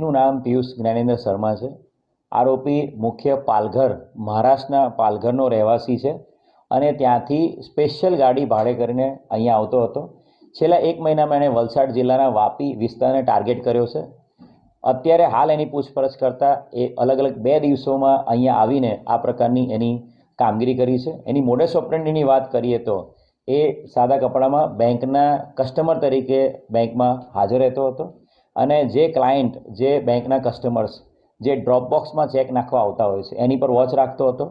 આરોપીનું નામ પિયુષ જ્ઞાનેન્દ્ર શર્મા છે। આરોપી મુખ્ય પાલઘર, મહારાષ્ટ્રના પાલઘરનો રહેવાસી છે અને ત્યાંથી સ્પેશિયલ ગાડી ભાડે કરીને અહીંયા આવતો હતો। છેલ્લા 1 મહિનામાં એણે વલસાડ જિલ્લાના વાપી વિસ્તારને ટાર્ગેટ કર્યો છે। અત્યારે હાલ એની પૂછપરછ કરતાં એ અલગ અલગ 2 દિવસોમાં અહીંયા આવીને આ પ્રકારની એની કામગીરી કરી છે। એની મોડસ ઓપરેન્ડીની વાત કરીએ તો એ સાદા કપડામાં બેંકના કસ્ટમર તરીકે બેંકમાં હાજર રહેતો હતો અને જે ક્લાયન્ટ, જે બેંકના કસ્ટમર્સ જે ડ્રોપબોક્સમાં ચેક નાખવા આવતા હોય છે એની પર વોચ રાખતો હતો।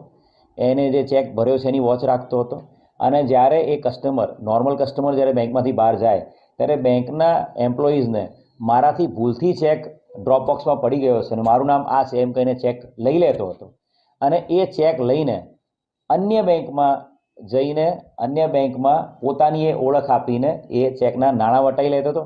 એને જે ચેક ભર્યો છે એની વોચ રાખતો હતો અને જ્યારે એ કસ્ટમર, નોર્મલ કસ્ટમર જ્યારે બેંકમાંથી બહાર જાય ત્યારે બેંકના એમ્પ્લોઈઝને મારાથી ભૂલથી ચેક ડ્રોપબોક્સમાં પડી ગયો છે અને મારું નામ આ છે એમ કહીને ચેક લઈ લેતો હતો અને એ ચેક લઈને અન્ય બેંકમાં જઈને અન્ય બેંકમાં પોતાની એ ઓળખ આપીને એ ચેકના નાણાં વટાવી લેતો હતો।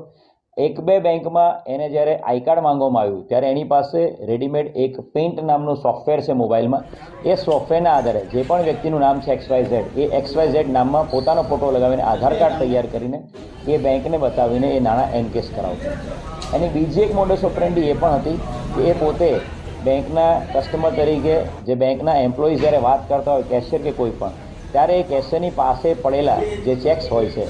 1-2 બેંકમાં એને જ્યારે આઈ કાર્ડ માંગવામાં આવ્યું ત્યારે એની પાસે રેડીમેડ એક પેઇન્ટ નામનું સોફ્ટવેર છે મોબાઈલમાં। એ સોફ્ટવેરના આધારે જે પણ વ્યક્તિનું નામ છે XYZ, એ XYZ નામમાં પોતાનો ફોટો લગાવીને આધાર કાર્ડ તૈયાર કરીને એ બેંકને બતાવીને એ નાણાં એનકેશ કરાવતો। એની બીજી એક મોડસ ઓપરેન્ડી એ પણ હતી કે એ પોતે બેંકના કસ્ટમર તરીકે જે બેંકના એમ્પ્લોઈઝ જ્યારે વાત કરતા હોય, કેશિયર કે કોઈ પણ, ત્યારે એ કેશિયરની પાસે પડેલા જે ચેક્સ હોય છે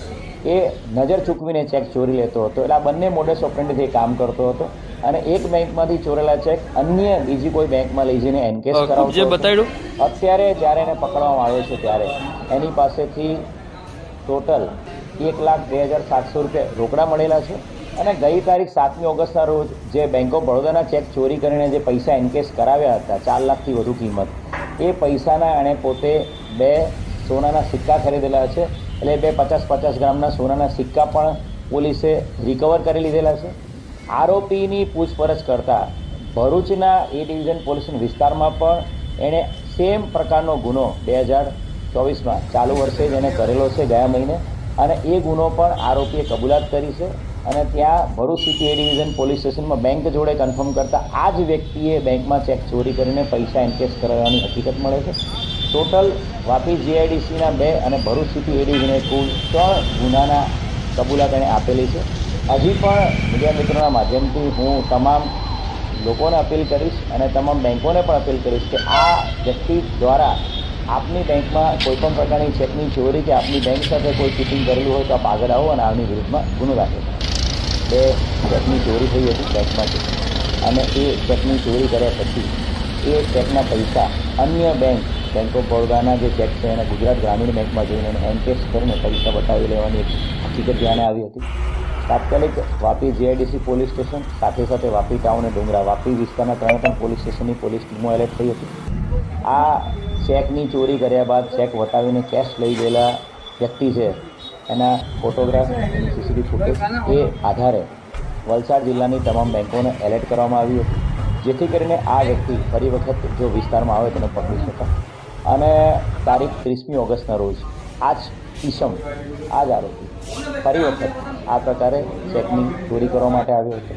એ નજર ચૂકવીને ચેક ચોરી લેતો હતો। એટલે આ બંને મોડસ ઓપરેન્ડીથી કામ કરતો હતો અને એક બેંકમાંથી ચોરેલા ચેક અન્ય બીજી કોઈ બેંકમાં લઈ જઈને એનકેશ કરાવતો હતો। અત્યારે જ્યારે એને પકડવામાં આવ્યો છે ત્યારે એની પાસેથી ટોટલ 1,02,700 રૂપિયા રોકડા મળેલા છે અને ગઈ તારીખ 7મી ઓગસ્ટના રોજ જે બેંક ઓફ બરોડાના ચેક ચોરી કરીને જે પૈસા એનકેશ કરાવ્યા હતા 4 લાખથી વધુ કિંમત, એ પૈસાના એણે પોતે 2 સોનાના સિક્કા ખરીદેલા છે। એટલે 2 50-50 ગ્રામના સોનાના સિક્કા પણ પોલીસે રિકવર કરી લીધેલા છે। આરોપીની પૂછપરછ કરતાં ભરૂચના એ ડિવિઝન પોલીસ વિસ્તારમાં પણ એણે સેમ પ્રકારનો ગુનો 2024માં ચાલુ વર્ષે જ એને કરેલો છે ગયા મહિને, અને એ ગુનો પણ આરોપીએ કબૂલાત કરી છે અને ત્યાં ભરૂચ સિટી એ ડિવિઝન પોલીસ સ્ટેશનમાં બેંક જોડે કન્ફર્મ કરતાં આ જ વ્યક્તિએ બેંકમાં ચેક ચોરી કરીને પૈસા એનકેશ કરાવવાની હકીકત મળે છે। ટોટલ વાપી GIDCના 2 અને ભરૂચ સિટી એ ડિવિઝને કુલ 3 ગુનાના કબૂલાત એણે આપેલી છે। હજી પણ મીડિયા મિત્રોના માધ્યમથી હું તમામ લોકોને અપીલ કરીશ અને તમામ બેંકોને પણ અપીલ કરીશ કે આ વ્યક્તિ દ્વારા આપની બેંકમાં કોઈપણ પ્રકારની ચેકની ચોરી કે આપની બેંક સાથે કોઈ ચીટિંગ કરેલું હોય તો આપ આગળ આવો અને આની વિરુદ્ધમાં ગુનો દાખલ કરો। 2 ચેકની ચોરી થઈ હતી બેંકમાંથી અને એ ચેકની ચોરી કર્યા પછી એ ચેકના પૈસા અન્ય બેંક ઓફ બરોડાના જે ચેક છે એને ગુજરાત ગ્રામીણ બેંકમાં જઈને એને એનકેશ કરીને પૈસા બતાવી લેવાની એક હકીકત ધ્યાને આવી હતી। તાત્કાલિક વાપી GIDC પોલીસ સ્ટેશન સાથે સાથે વાપી ટાઉન અને ડુંગરા વાપી વિસ્તારના 3 પોલીસ સ્ટેશનની પોલીસ ટીમો એલર્ટ થઈ હતી। આ ચેકની ચોરી કર્યા બાદ ચેક વટાવીને કેશ લઈ ગયેલા વ્યક્તિ છે એના ફોટોગ્રાફ, એની CCTV ફૂટેજ એ આધારે વલસાડ જિલ્લાની તમામ બેંકોને એલર્ટ કરવામાં આવી હતી જેથી કરીને આ વ્યક્તિ ફરી વખત જો વિસ્તારમાં આવે તેને પકડી શકાય। અને તારીખ 30મી ઓગસ્ટના રોજ આ જ ઈસમ, આ જ આરોપી ફરી વખત આ પ્રકારે ચેકની ચોરી કરવા માટે આવ્યો હતો।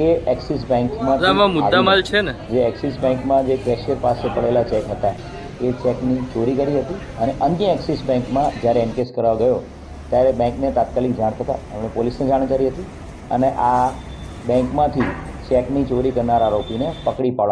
એ એક્સિસ બેંકમાં મુદ્દામાલ છે ને, જે એક્સિસ બેંકમાં જે કેશિયર પાસે પડેલા ચેક હતા એ ચેકની ચોરી કરી હતી અને અન્ય એક્સિસ બેંકમાં જ્યારે એનકેશ કરવા ગયો ત્યારે બેંકને તાત્કાલિક જાણ થતાં એમણે પોલીસને જાણ કરી હતી અને આ બેંકમાંથી ચેકની ચોરી કરનાર આરોપીને પકડી પાડવા